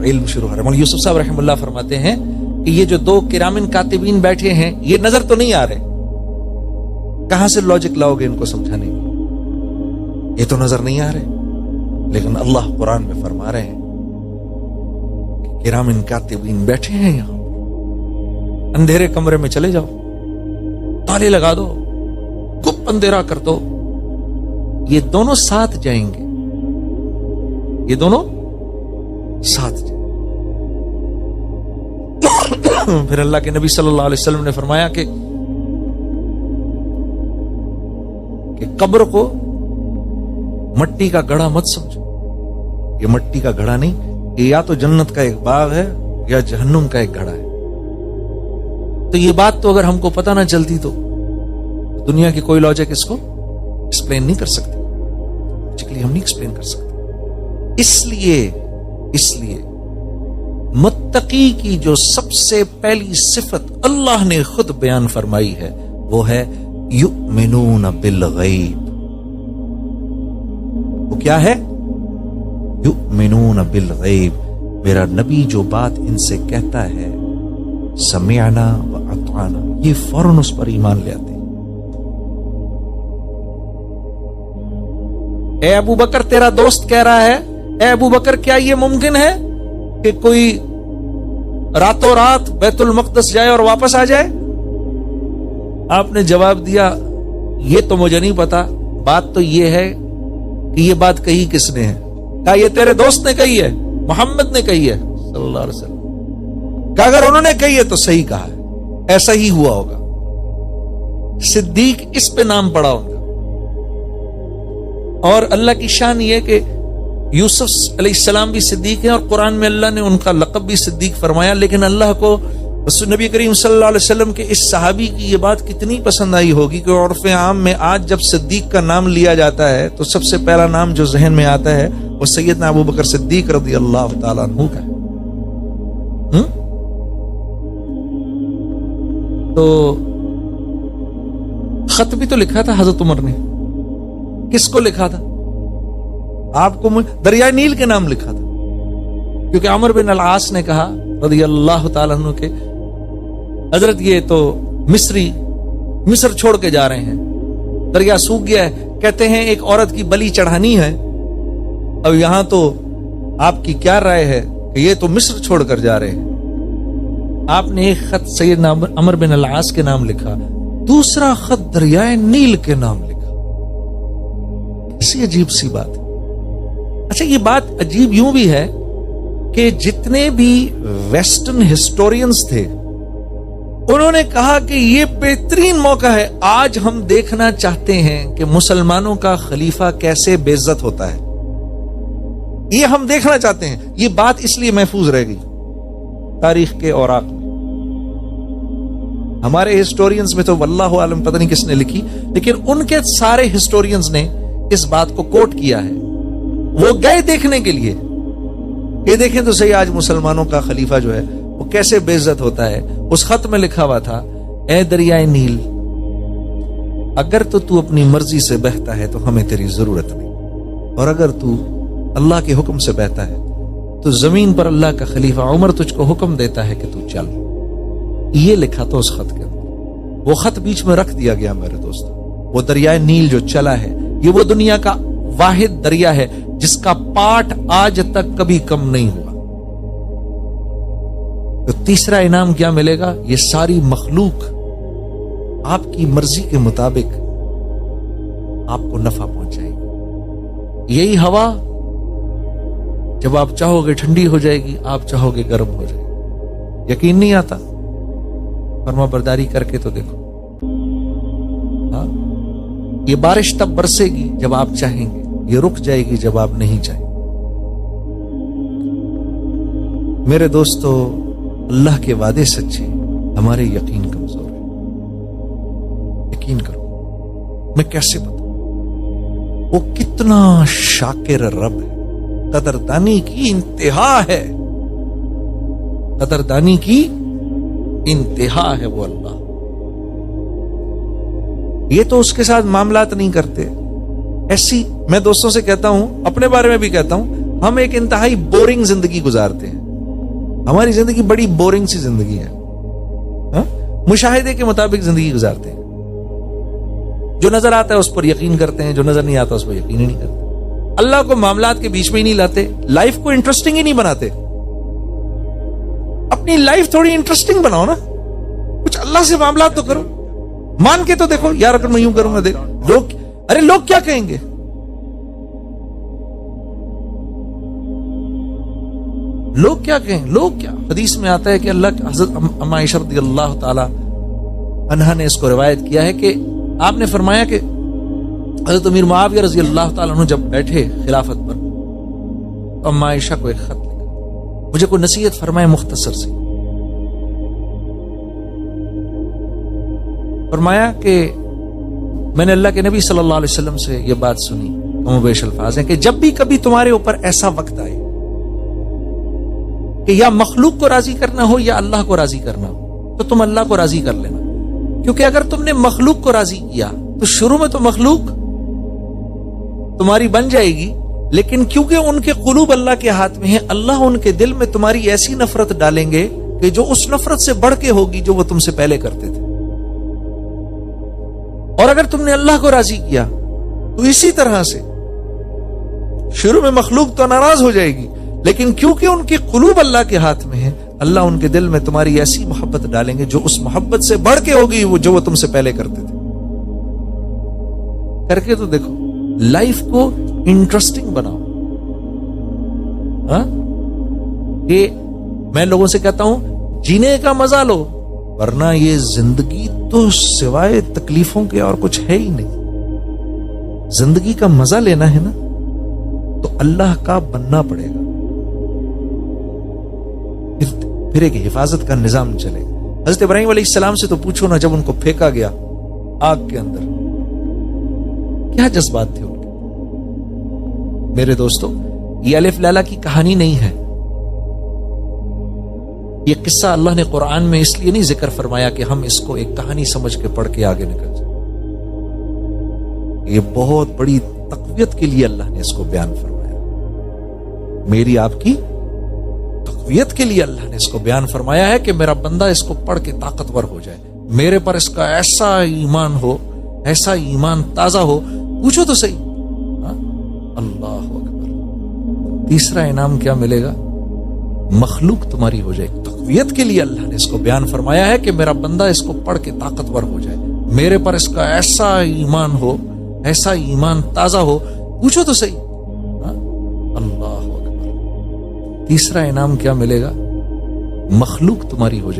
علم شروع ہو رہا ہے. مولانا یوسف صاحب رحمہ اللہ فرماتے ہیں کہ یہ جو دو کرامن کاتبین بیٹھے ہیں یہ نظر تو نہیں آ رہے, کہاں سے لاجک لاؤ گے ان کو سمجھانے کی؟ یہ تو نظر نہیں آ رہے, لیکن اللہ قرآن میں فرما رہے ہیں کہ کرامن کاتبین بیٹھے ہیں یہاں. اندھیرے کمرے میں چلے جاؤ, تالے لگا دو, گپ اندھیرا کر دو, یہ دونوں ساتھ جائیں گے, یہ دونوں ساتھ جائیں. پھر اللہ کے نبی صلی اللہ علیہ وسلم نے فرمایا کہ قبر کو مٹی کا گڑھا مت سمجھو, یہ مٹی کا گھڑا نہیں, یہ یا تو جنت کا ایک باغ ہے یا جہنم کا ایک گھڑا ہے. تو یہ بات تو اگر ہم کو پتہ نہ چلتی تو دنیا کی کوئی لاجک اس کو ایکسپلین نہیں کر سکتی, لاجکلی ہم نہیں ایکسپلین کر سکتے. اس لیے متقی کی جو سب سے پہلی صفت اللہ نے خود بیان فرمائی ہے وہ ہے یؤمنون بالغیب. وہ کیا ہے؟ یؤمنون بالغیب. میرا نبی جو بات ان سے کہتا ہے سمعنا و اطعنا, یہ فوراً اس پر ایمان لے آتے ہیں. اے ابو بکر تیرا دوست کہہ رہا ہے, اے ابو بکر کیا یہ ممکن ہے کہ کوئی راتوں رات بیت المقدس جائے اور واپس آ جائے؟ آپ نے جواب دیا یہ تو مجھے نہیں پتا, بات تو یہ ہے کہ یہ بات کہی کس نے ہے؟ کہا یہ تیرے دوست نے کہی ہے, محمد نے کہی ہے صلی اللہ علیہ وسلم. کہ اگر انہوں نے کہی ہے تو صحیح کہا ہے, ایسا ہی ہوا ہوگا. صدیق اس پہ نام پڑا ان کا. اور اللہ کی شان یہ کہ یوسف علیہ السلام بھی صدیق ہیں اور قرآن میں اللہ نے ان کا لقب بھی صدیق فرمایا. لیکن اللہ کو نبی کریم صلی اللہ علیہ وسلم کے اس صحابی کی یہ بات کتنی پسند آئی ہوگی کہ عرف عام میں آج جب صدیق کا نام لیا جاتا ہے تو سب سے پہلا نام جو ذہن میں آتا ہے وہ سیدنا ابو بکر صدیق رضی اللہ تعالیٰ عنہ کا ہے. تو خط بھی تو لکھا تھا حضرت عمر نے. کس کو لکھا تھا؟ آپ کو دریائے نیل کے نام لکھا تھا, کیونکہ عمر بن العاص نے کہا رضی اللہ تعالیٰ عنہ کے حضرت یہ تو مصر چھوڑ کے جا رہے ہیں, دریا سوکھ گیا ہے, کہتے ہیں ایک عورت کی بلی چڑھانی ہے, اب یہاں تو آپ کی کیا رائے ہے کہ یہ تو مصر چھوڑ کر جا رہے ہیں. آپ نے ایک خط سیدنا عمر بن العاص کے نام لکھا, دوسرا خط دریائے نیل کے نام لکھا. ایسی عجیب سی بات ہے. اچھا یہ بات عجیب یوں بھی ہے کہ جتنے بھی ویسٹرن ہسٹورینز تھے انہوں نے کہا کہ یہ بہترین موقع ہے, آج ہم دیکھنا چاہتے ہیں کہ مسلمانوں کا خلیفہ کیسے بے عزت ہوتا ہے, یہ ہم دیکھنا چاہتے ہیں. یہ بات اس لیے محفوظ رہ گئی تاریخ کے اوراق میں. ہمارے ہسٹورینز میں تو واللہ عالم پتہ نہیں کس نے لکھی, لیکن ان کے سارے ہسٹورینز نے اس بات کو کوٹ کیا ہے. وہ گئے دیکھنے کے لیے, یہ دیکھیں تو صحیح آج مسلمانوں کا خلیفہ جو ہے وہ کیسے بے عزت ہوتا ہے. اس خط میں لکھا ہوا تھا اے دریائے نیل, اگر تو اپنی مرضی سے بہتا ہے تو ہمیں تیری ضرورت نہیں, اور اگر تو اللہ کے حکم سے بہتا ہے تو زمین پر اللہ کا خلیفہ عمر تجھ کو حکم دیتا ہے کہ تو چل. یہ لکھا تھا اس خط کے اندر. وہ خط بیچ میں رکھ دیا گیا میرے دوست. وہ دریائے نیل جو چلا ہے یہ وہ دنیا کا واحد دریا ہے جس کا پاٹ آج تک کبھی کم نہیں ہوا. تو تیسرا انعام کیا ملے گا؟ یہ ساری مخلوق آپ کی مرضی کے مطابق آپ کو نفع پہنچائے گی. یہی ہوا جب آپ چاہو گے ٹھنڈی ہو جائے گی, آپ چاہو گے گرم ہو جائے گی. یقین نہیں آتا؟ فرما برداری کر کے تو دیکھو. ہاں, یہ بارش تب برسے گی جب آپ چاہیں گے, یہ رک جائے گی جب آپ نہیں چاہیں. میرے دوستو, اللہ کے وعدے سچے, ہمارے یقین کمزور ہے. یقین کرو, میں کیسے بتاؤں وہ کتنا شاکر رب ہے, قدردانی کی انتہا ہے, قدردانی کی انتہا ہے وہ اللہ. یہ تو اس کے ساتھ معاملات نہیں کرتے ایسی. میں دوستوں سے کہتا ہوں, اپنے بارے میں بھی کہتا ہوں, ہم ایک انتہائی بورنگ زندگی گزارتے ہیں. ہماری زندگی بڑی بورنگ سی زندگی ہے. مشاہدے کے مطابق زندگی گزارتے ہیں. جو نظر آتا ہے اس پر یقین کرتے ہیں, جو نظر نہیں آتا اس پر یقین ہی نہیں کرتے. اللہ کو معاملات کے بیچ میں ہی نہیں لاتے, لائف کو انٹرسٹنگ ہی نہیں بناتے. اپنی لائف تھوڑی انٹرسٹنگ بناؤ نا, کچھ اللہ سے معاملات تو کرو, مان کے تو دیکھو یار اگر میں یوں کروں گا دیکھ لوگ, ارے لوگ کیا کہیں گے, لوگ کیا کہیں, لوگ کیا. حدیث میں آتا ہے کہ اللہ حضرت ام عائشہ رضی اللہ تعالی عنہا نے اس کو روایت کیا ہے کہ آپ نے فرمایا کہ حضرت امیر معاویہ رضی اللہ تعالیٰ عنہ جب بیٹھے خلافت پر تو ام عائشہ کو ایک خط لکھا, مجھے کوئی نصیحت فرمائے مختصر سی. فرمایا کہ میں نے اللہ کے نبی صلی اللہ علیہ وسلم سے یہ بات سنی, کم و بیش الفاظ ہیں, کہ جب بھی کبھی تمہارے اوپر ایسا وقت آئے کہ یا مخلوق کو راضی کرنا ہو یا اللہ کو راضی کرنا ہو, تو تم اللہ کو راضی کر لینا. کیونکہ اگر تم نے مخلوق کو راضی کیا تو شروع میں تو مخلوق تمہاری بن جائے گی, لیکن کیونکہ ان کے قلوب اللہ کے ہاتھ میں ہیں, اللہ ان کے دل میں تمہاری ایسی نفرت ڈالیں گے کہ جو اس نفرت سے بڑھ کے ہوگی جو وہ تم سے پہلے کرتے تھے. اور اگر تم نے اللہ کو راضی کیا تو اسی طرح سے شروع میں مخلوق تو ناراض ہو جائے گی, لیکن کیونکہ ان کے قلوب اللہ کے ہاتھ میں ہیں, اللہ ان کے دل میں تمہاری ایسی محبت ڈالیں گے جو اس محبت سے بڑھ کے ہوگی وہ جو وہ تم سے پہلے کرتے تھے. کر کے تو دیکھو, لائف کو انٹرسٹنگ بناؤ. کہ میں لوگوں سے کہتا ہوں جینے کا مزہ لو, ورنہ یہ زندگی تو سوائے تکلیفوں کے اور کچھ ہے ہی نہیں. زندگی کا مزہ لینا ہے نا تو اللہ کا بننا پڑے گا, پھر ایک حفاظت کا نظام چلے گا. حضرت ابراہیم علیہ السلام سے تو پوچھو نا, جب ان کو پھینکا گیا آگ کے اندر, کیا جذبات تھے ان کے. میرے دوستو, یہ الف لالا کی کہانی نہیں ہے, یہ قصہ اللہ نے قرآن میں اس لیے نہیں ذکر فرمایا کہ ہم اس کو ایک کہانی سمجھ کے پڑھ کے آگے نکل جائیں. یہ بہت بڑی تقویت کے لیے اللہ نے اس کو بیان فرمایا, میری آپ کی تقویت کے لیے اللہ نے اس کو بیان فرمایا ہے کہ میرا بندہ اس کو پڑھ کے طاقتور ہو جائے, میرے پر اس کا ایسا ایمان ہو, ایسا ایمان تازہ ہو. پوچھو تو صحیح, اللہ اکبر. تیسرا انعام کیا ملے گا, مخلوق تمہاری ہو جائے. تقویت کے لیے اللہ نے اس کو بیان فرمایا ہے کہ میرا بندہ اس کو پڑھ کے طاقتور ہو جائے, میرے پر اس کا ایسا ایمان ہو, ایسا ایمان تازہ ہو. پوچھو تو صحیح, اللہ اکبر. تیسرا انعام کیا ملے گا, مخلوق تمہاری ہو جائے.